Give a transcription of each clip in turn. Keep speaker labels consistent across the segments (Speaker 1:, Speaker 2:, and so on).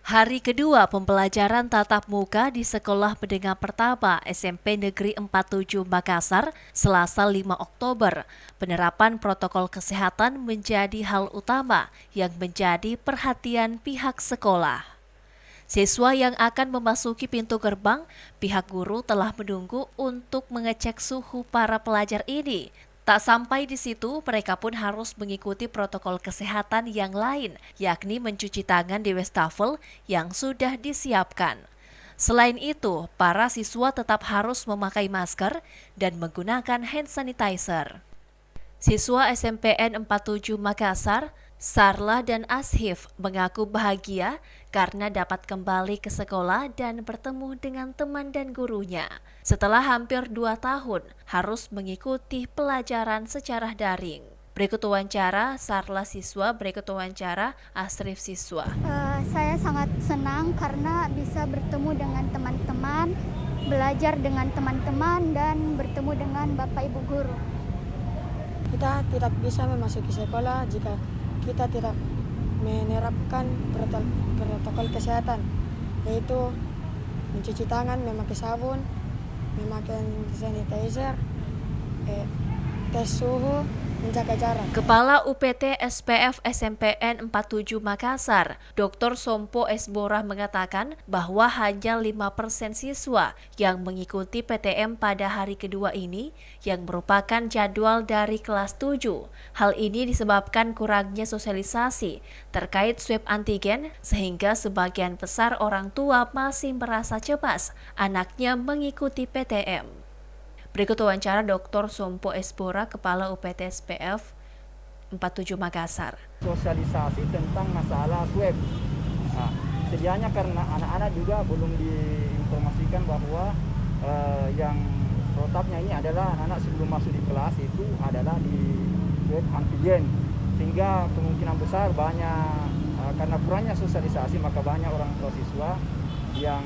Speaker 1: Hari kedua pembelajaran tatap muka di Sekolah Menengah Pertama SMP Negeri 47 Makassar, Selasa 5 Oktober. Penerapan protokol kesehatan menjadi hal utama yang menjadi perhatian pihak sekolah. Siswa yang akan memasuki pintu gerbang, pihak guru telah menunggu untuk mengecek suhu para pelajar ini. Tak sampai di situ, mereka pun harus mengikuti protokol kesehatan yang lain, yakni mencuci tangan di wastafel yang sudah disiapkan. Selain itu, para siswa tetap harus memakai masker dan menggunakan hand sanitizer. Siswa SMPN 47 Makassar, Sarla dan Ashif mengaku bahagia karena dapat kembali ke sekolah dan bertemu dengan teman dan gurunya. Setelah hampir 2 tahun harus mengikuti pelajaran secara daring. Berikut wawancara Sarla siswa, berikut wawancara Asrif siswa.
Speaker 2: Saya sangat senang karena bisa bertemu dengan teman-teman, belajar dengan teman-teman, dan bertemu dengan Bapak Ibu Guru.
Speaker 3: Kita tidak bisa memasuki sekolah jika kita tidak menerapkan protokol kesehatan, yaitu mencuci tangan, memakai sabun, memakai sanitizer, tes suhu, menjaga jarak.
Speaker 1: Kepala UPT SPF SMPN 47 Makassar, Dr. Sompo Esborah mengatakan bahwa hanya 5% siswa yang mengikuti PTM pada hari kedua ini yang merupakan jadwal dari kelas 7. Hal ini disebabkan kurangnya sosialisasi terkait swab antigen sehingga sebagian besar orang tua masih merasa cemas anaknya mengikuti PTM. Berikut wawancara Dr. Sompo Esborah, Kepala UPT SPF 47 Makassar.
Speaker 4: Sosialisasi tentang masalah swab. Nah, sedianya karena anak-anak juga belum diinformasikan bahwa yang protapnya ini adalah anak-anak sebelum masuk di kelas itu adalah di swab antigen. Sehingga kemungkinan besar banyak karena kurangnya sosialisasi maka banyak orang tua siswa yang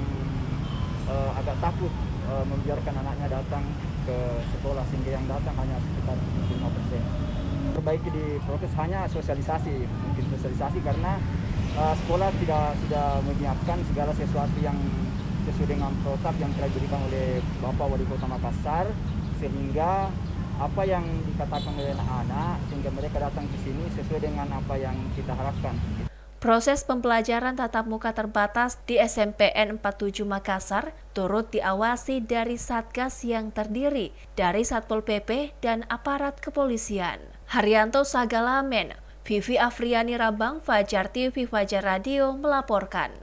Speaker 4: agak takut membiarkan anaknya datang ke sekolah sehingga yang datang hanya sekitar 5%. Perbaiki di prokes hanya sosialisasi, mungkin sosialisasi karena sekolah tidak menyiapkan segala sesuatu yang sesuai dengan protap yang telah diberikan oleh Bapak Wali Kota Makassar, sehingga apa yang dikatakan oleh anak-anak sehingga mereka datang ke sini sesuai dengan apa yang kita harapkan.
Speaker 1: Proses pembelajaran tatap muka terbatas di SMPN 47 Makassar turut diawasi dari Satgas yang terdiri dari Satpol PP dan aparat kepolisian. Haryanto Sagalamen, Vivi Afriani Rabang, Fajar TV Fajar Radio melaporkan.